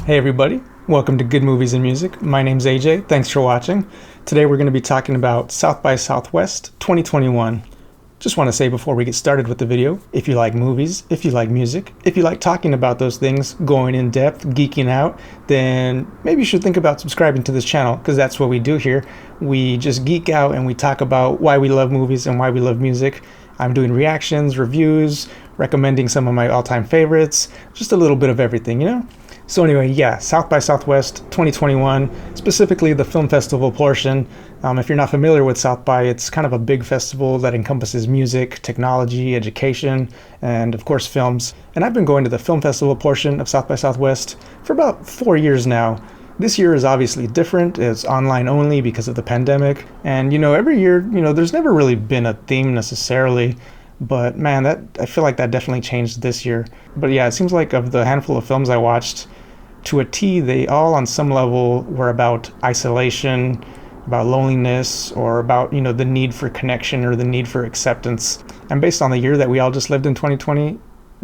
Hey everybody, welcome to Good Movies and Music. My name's AJ, thanks for watching. Today we're going to be talking about South by Southwest 2021. Just want to say before we get started with the video, if you like movies, if you like music, if you like talking about those things, going in depth, geeking out, then maybe you should think about subscribing to this channel, because that's what we do here. We just geek out and we talk about why we love movies and why we love music. I'm doing reactions, reviews, recommending some of my all-time favorites, just a little bit of everything, you know? So anyway, yeah, South by Southwest 2021, specifically the film festival portion. If you're not familiar with South by, it's kind of a big festival that encompasses music, technology, education, and of course films. And I've been going to the film festival portion of South by Southwest for about 4 years now. This year is obviously different. It's online only because of the pandemic. And, every year, there's never really been a theme necessarily. But man, I feel like that definitely changed this year. But yeah, it seems like of the handful of films I watched, to a T, they all on some level were about isolation, about loneliness, or about, the need for connection or the need for acceptance. And based on the year that we all just lived in 2020,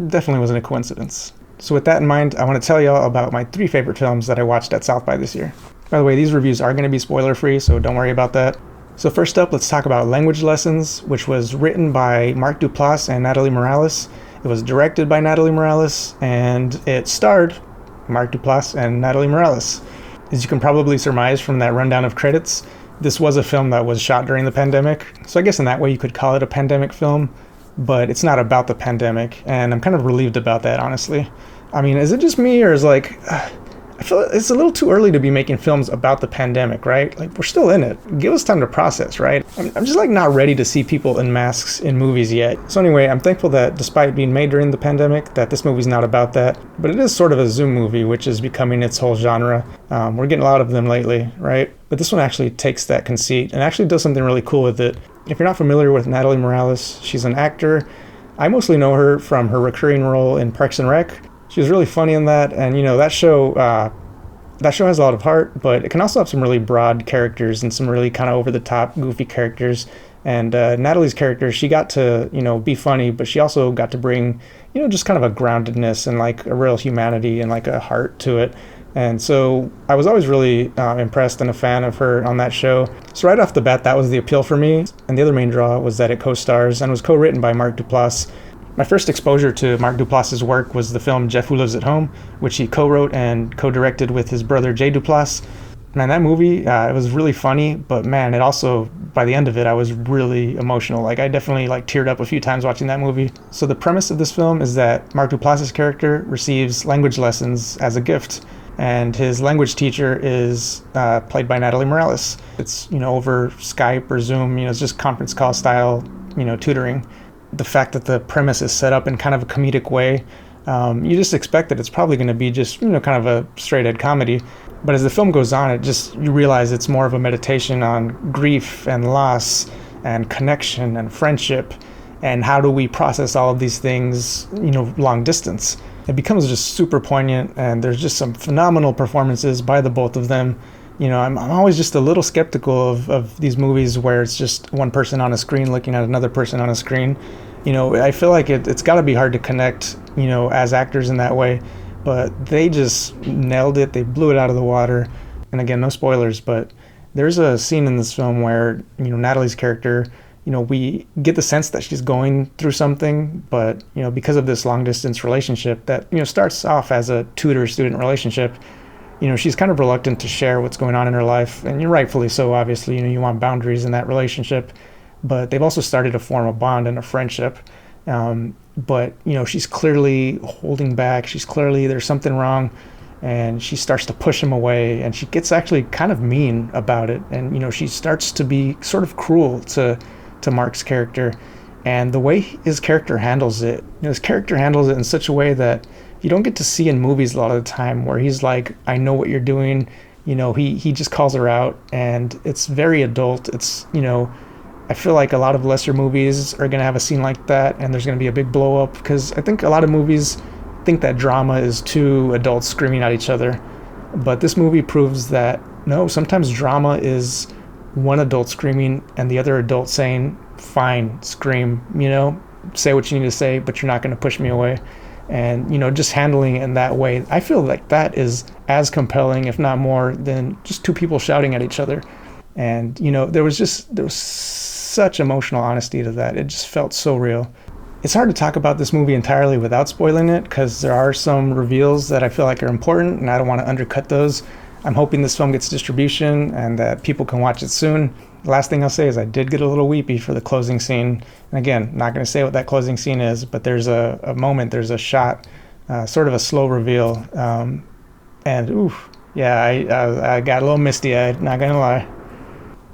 definitely wasn't a coincidence. So with that in mind, I want to tell y'all about my 3 favorite films that I watched at South by this year. By the way, these reviews are going to be spoiler free, so don't worry about that. So first up, let's talk about Language Lessons, which was written by Mark Duplass and Natalie Morales. It was directed by Natalie Morales, and it starred Mark Duplass and Natalie Morales. As you can probably surmise from that rundown of credits, this was a film that was shot during the pandemic. So I guess in that way you could call it a pandemic film, but it's not about the pandemic, and I'm kind of relieved about that, honestly. I mean, is it just me, or is I feel it's a little too early to be making films about the pandemic, right? Like, we're still in it. Give us time to process, right? I'm just not ready to see people in masks in movies yet. So anyway, I'm thankful that despite being made during the pandemic, that this movie's not about that. But it is sort of a Zoom movie, which is becoming its whole genre. We're getting a lot of them lately, right? But this one actually takes that conceit and actually does something really cool with it. If you're not familiar with Natalie Morales, she's an actor. I mostly know her from her recurring role in Parks and Rec. She was really funny in that, and that show has a lot of heart, but it can also have some really broad characters and some really kind of over-the-top, goofy characters. And Natalie's character, she got to, be funny, but she also got to bring, just kind of a groundedness and a real humanity and a heart to it. And so I was always really impressed and a fan of her on that show. So right off the bat, that was the appeal for me. And the other main draw was that it co-stars and was co-written by Mark Duplass. My first exposure to Mark Duplass's work was the film Jeff Who Lives at Home, which he co-wrote and co-directed with his brother Jay Duplass. Man, that movie, it was really funny, but man, it also, by the end of it, I was really emotional. I definitely teared up a few times watching that movie. So the premise of this film is that Mark Duplass's character receives language lessons as a gift, and his language teacher is played by Natalie Morales. It's, over Skype or Zoom, it's just conference call style, tutoring. The fact that the premise is set up in kind of a comedic way, you just expect that it's probably going to be just, kind of a straight ed comedy. But as the film goes on, you realize it's more of a meditation on grief and loss and connection and friendship, and how do we process all of these things, long distance. It becomes just super poignant, and there's just some phenomenal performances by the both of them. I'm always just a little skeptical of these movies where it's just one person on a screen looking at another person on a screen. I feel like it's got to be hard to connect, as actors in that way. But they just nailed it. They blew it out of the water. And again, no spoilers, but there's a scene in this film where, Natalie's character, we get the sense that she's going through something, but, because of this long distance relationship that, starts off as a tutor-student relationship, she's kind of reluctant to share what's going on in her life, and you're rightfully so, obviously. You want boundaries in that relationship, but they've also started to form a bond and a friendship. But she's clearly holding back. There's something wrong, and she starts to push him away, and she gets actually kind of mean about it, and she starts to be sort of cruel to Mark's character. And the way his character handles it, his character handles it in such a way that you don't get to see in movies a lot of the time, where he's like, I know what you're doing. He just calls her out, and it's very adult. It's, I feel like a lot of lesser movies are going to have a scene like that, and there's going to be a big blow up, because I think a lot of movies think that drama is two adults screaming at each other. But this movie proves that no, sometimes drama is one adult screaming and the other adult saying, fine, scream, say what you need to say, but you're not going to push me away. and just handling it in that way. I feel like that is as compelling, if not more, than just two people shouting at each other. And there was such emotional honesty to that. It just felt so real. It's hard to talk about this movie entirely without spoiling it, because there are some reveals that I feel like are important, and I don't want to undercut those. I'm hoping this film gets distribution and that people can watch it soon. The last thing I'll say is I did get a little weepy for the closing scene. And again, not going to say what that closing scene is, but there's a moment, there's a shot, sort of a slow reveal. And oof, yeah, I got a little misty-eyed, not going to lie.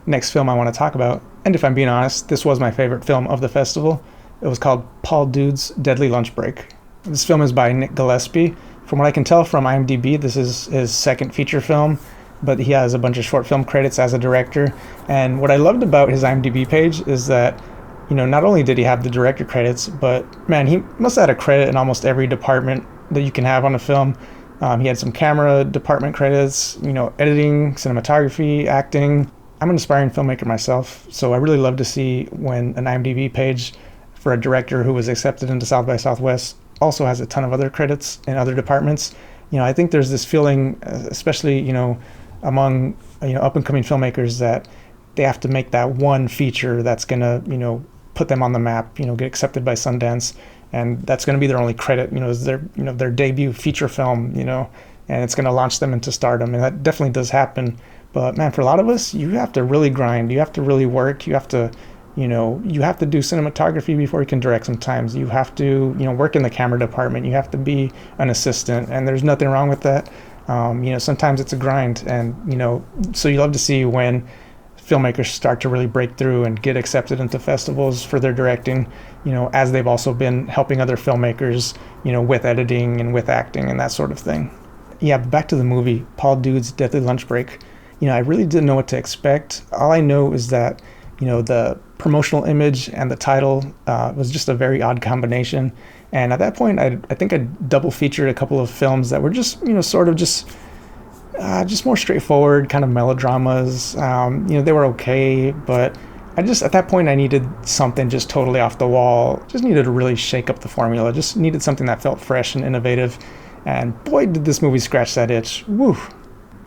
Next film I want to talk about, and if I'm being honest, this was my favorite film of the festival. It was called Paul Dude's Deadly Lunch Break. This film is by Nick Gillespie. From what I can tell from IMDb, this is his second feature film, but he has a bunch of short film credits as a director. And what I loved about his IMDb page is that, not only did he have the director credits, but man, he must have had a credit in almost every department that you can have on a film. He had some camera department credits, editing, cinematography, acting. I'm an aspiring filmmaker myself, so I really love to see when an IMDb page for a director who was accepted into South by Southwest also has a ton of other credits in other departments. I think there's this feeling, especially, among, up and coming filmmakers, that they have to make that one feature that's going to, put them on the map, get accepted by Sundance. And that's going to be their only credit, is their debut feature film, and it's going to launch them into stardom. And that definitely does happen. But man, for a lot of us, you have to really grind. You have to really work. You have to, you have to do cinematography before you can direct sometimes. You have to, work in the camera department. You have to be an assistant, and there's nothing wrong with that. Sometimes it's a grind, and, so you love to see when filmmakers start to really break through and get accepted into festivals for their directing, as they've also been helping other filmmakers, with editing and with acting and that sort of thing. Yeah, but back to the movie, Paul Dude's Deadly Lunch Break. I really didn't know what to expect. All I know is that, the promotional image and the title was just a very odd combination. And at that point, I think I double featured a couple of films that were just, sort of just more straightforward kind of melodramas. They were okay, but at that point, I needed something just totally off the wall. Just needed to really shake up the formula. Just needed something that felt fresh and innovative. And boy, did this movie scratch that itch. Woo!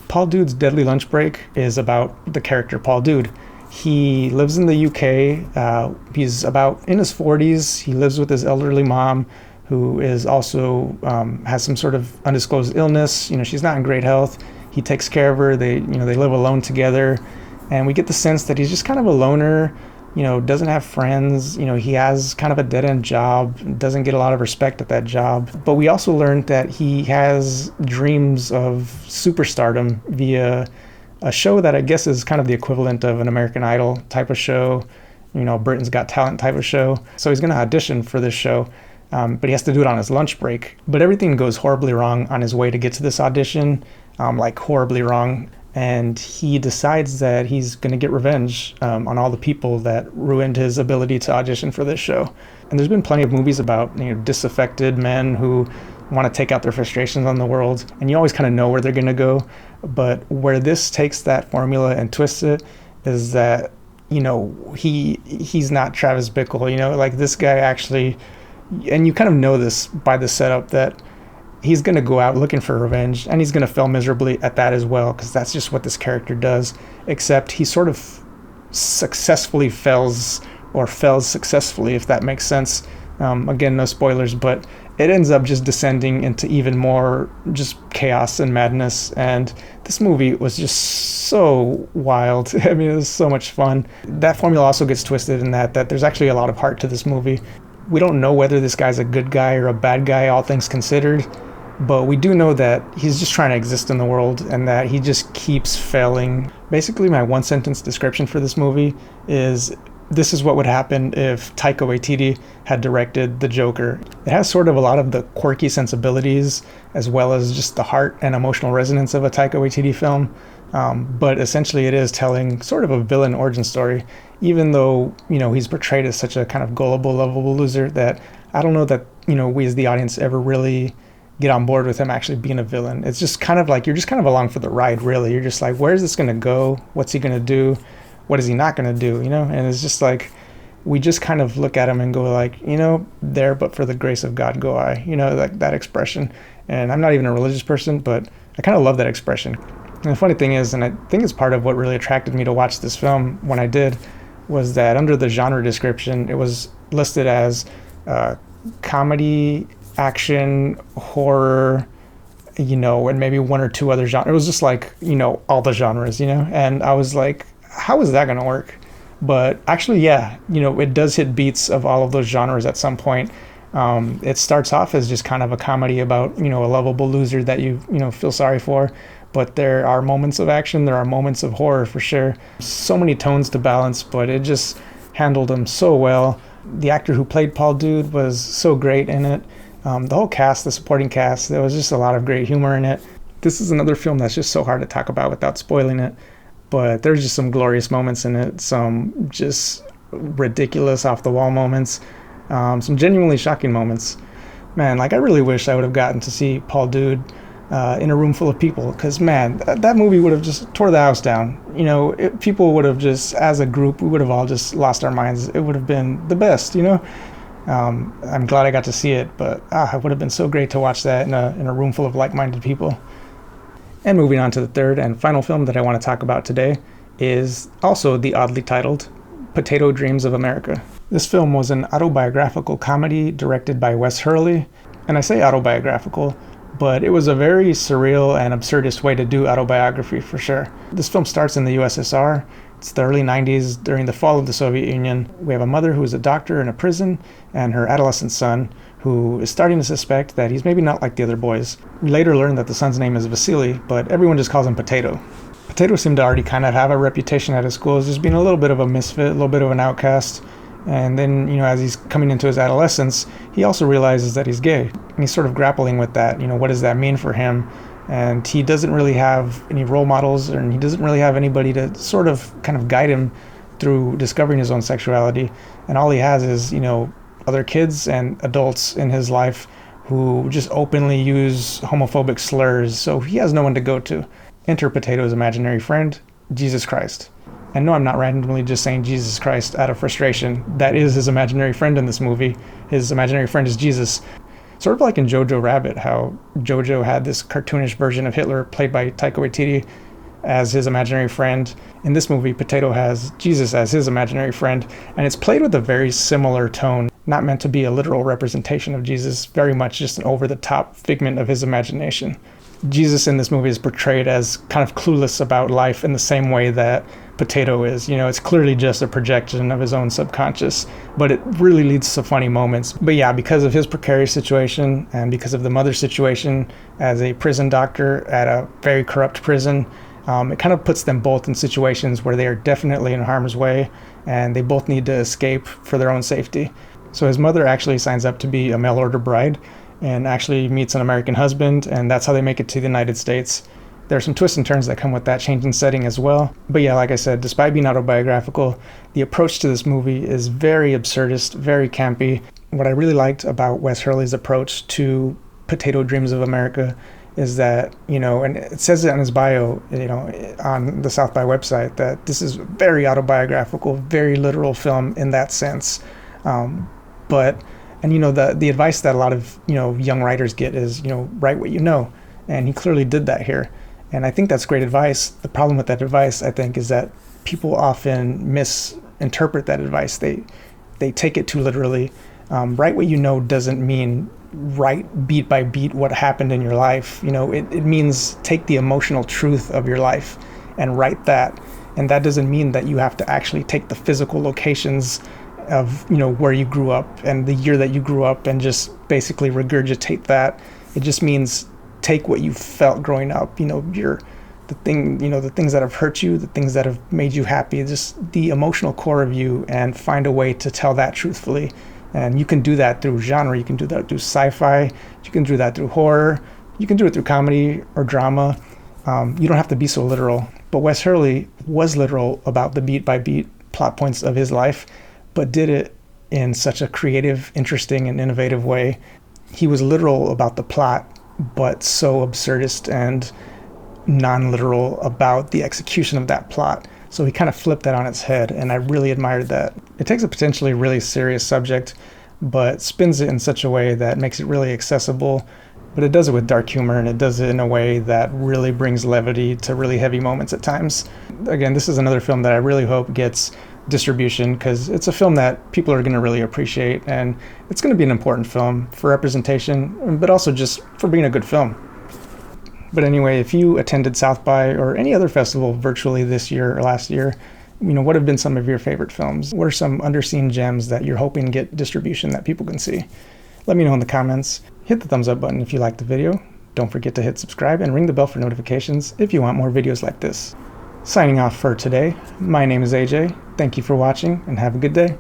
Paul Dude's Deadly Lunch Break is about the character Paul Dude. He lives in the UK. He's about in his 40s. He lives with his elderly mom, who is also has some sort of undisclosed illness. She's not in great health. He takes care of her. They live alone together, and we get the sense that he's just kind of a loner. Doesn't have friends. He has kind of a dead-end job, doesn't get a lot of respect at that job. But we also learned that he has dreams of superstardom via a show that I guess is kind of the equivalent of an American Idol type of show, Britain's Got Talent type of show. So he's going to audition for this show, but he has to do it on his lunch break. But everything goes horribly wrong on his way to get to this audition, horribly wrong. And he decides that he's going to get revenge on all the people that ruined his ability to audition for this show. And there's been plenty of movies about disaffected men who want to take out their frustrations on the world, and you always kind of know where they're going to go. But where this takes that formula and twists it is that he's not Travis Bickle. This guy actually, and you kind of know this by the setup, that he's going to go out looking for revenge, and he's going to fail miserably at that as well, because that's just what this character does, except he sort of successfully fails successfully, if that makes sense. Again, no spoilers, but it ends up just descending into even more just chaos and madness, and this movie was just so wild. I mean, it was so much fun. That formula also gets twisted in that there's actually a lot of heart to this movie. We don't know whether this guy's a good guy or a bad guy, all things considered, but we do know that he's just trying to exist in the world and that he just keeps failing. Basically, my one sentence description for this movie is, this is what would happen if Taika Waititi had directed The Joker. It has sort of a lot of the quirky sensibilities as well as just the heart and emotional resonance of a Taika Waititi film. But essentially it is telling sort of a villain origin story, even though, he's portrayed as such a kind of gullible, lovable loser that I don't know that, we as the audience ever really get on board with him actually being a villain. It's just kind of like, you're just kind of along for the ride, really. You're just like, where's this going to go? What's he going to do? What is he not going to do? And it's just like, we just kind of look at him and go like, there but for the grace of God go I, like that expression. And I'm not even a religious person, but I kind of love that expression. And the funny thing is, and I think it's part of what really attracted me to watch this film when I did, was that under the genre description, it was listed as comedy, action, horror, and maybe one or two other genres. It was just like, all the genres, and I was like, how is that going to work? But actually, yeah, it does hit beats of all of those genres at some point. It starts off as just kind of a comedy about, a lovable loser that you feel sorry for. But there are moments of action, there are moments of horror for sure. So many tones to balance, but it just handled them so well. The actor who played Paul Dude was so great in it. The whole cast, the supporting cast, there was just a lot of great humor in it. This is another film that's just so hard to talk about without spoiling it. But there's just some glorious moments in it, some just ridiculous off-the-wall moments, some genuinely shocking moments. Man, like I really wish I would have gotten to see Paul Dude in a room full of people, because man, that movie would have just tore the house down. People would have just, as a group, we would have all just lost our minds. It would have been the best, I'm glad I got to see it, but it would have been so great to watch that in a room full of like-minded people. And moving on to the third and final film that I want to talk about today is also the oddly titled Potato Dreams of America. This film was an autobiographical comedy directed by Wes Hurley, and I say autobiographical, but it was a very surreal and absurdist way to do autobiography for sure. This film starts in the USSR. It's the early 90s during the fall of the Soviet Union. We have a mother who is a doctor in a prison and her adolescent son who is starting to suspect that he's maybe not like the other boys. We later learn that the son's name is Vasily, but everyone just calls him Potato. Potato seemed to already kind of have a reputation at his school as just being a little bit of a misfit, a little bit of an outcast. And then, as he's coming into his adolescence, he also realizes that he's gay. And he's sort of grappling with that. What does that mean for him? And he doesn't really have any role models, and he doesn't really have anybody to sort of kind of guide him through discovering his own sexuality. And all he has is, other kids and adults in his life who just openly use homophobic slurs. So he has no one to go to. Enter Potato's imaginary friend, Jesus Christ. And no, I'm not randomly just saying Jesus Christ out of frustration. That is his imaginary friend in this movie. His imaginary friend is Jesus. Sort of like in Jojo Rabbit, how Jojo had this cartoonish version of Hitler played by Taika Waititi as his imaginary friend. In this movie, Potato has Jesus as his imaginary friend, and it's played with a very similar tone. Not meant to be a literal representation of Jesus, very much just an over-the-top figment of his imagination. Jesus in this movie is portrayed as kind of clueless about life in the same way that Potato is. It's clearly just a projection of his own subconscious, but it really leads to funny moments. But yeah, because of his precarious situation and because of the mother's situation as a prison doctor at a very corrupt prison, it kind of puts them both in situations where they are definitely in harm's way and they both need to escape for their own safety. So his mother actually signs up to be a mail-order bride and actually meets an American husband, and that's how they make it to the United States. There are some twists and turns that come with that change in setting as well. But yeah, like I said, despite being autobiographical, the approach to this movie is very absurdist, very campy. What I really liked about Wes Hurley's approach to Potato Dreams of America is that, and it says it on his bio, on the South by website, that this is very autobiographical, very literal film in that sense. The advice that a lot of, young writers get is, write what you know. And he clearly did that here. And I think that's great advice. The problem with that advice, I think, is that people often misinterpret that advice. They take it too literally. Write what you know doesn't mean write beat by beat what happened in your life. It means take the emotional truth of your life and write that. And that doesn't mean that you have to actually take the physical locations of, where you grew up and the year that you grew up and just basically regurgitate that. It just means take what you felt growing up, the things that have hurt you, the things that have made you happy, just the emotional core of you, and find a way to tell that truthfully. And you can do that through genre. You can do that through sci-fi. You can do that through horror. You can do it through comedy or drama. You don't have to be so literal. But Wes Hurley was literal about the beat by beat plot points of his life, but did it in such a creative, interesting, and innovative way. He was literal about the plot, but so absurdist and non-literal about the execution of that plot. So he kind of flipped that on its head, and I really admired that. It takes a potentially really serious subject, but spins it in such a way that makes it really accessible. But it does it with dark humor, and it does it in a way that really brings levity to really heavy moments at times. Again, this is another film that I really hope gets distribution, because it's a film that people are going to really appreciate, and it's going to be an important film for representation, but also just for being a good film. But anyway, if you attended South by or any other festival virtually this year or last year, what have been some of your favorite films? What are some underseen gems that you're hoping get distribution that people can see? Let me know in the comments. Hit the thumbs up button if you liked the video. Don't forget to hit subscribe and ring the bell for notifications if you want more videos like this. Signing off for today, my name is AJ. Thank you for watching and have a good day.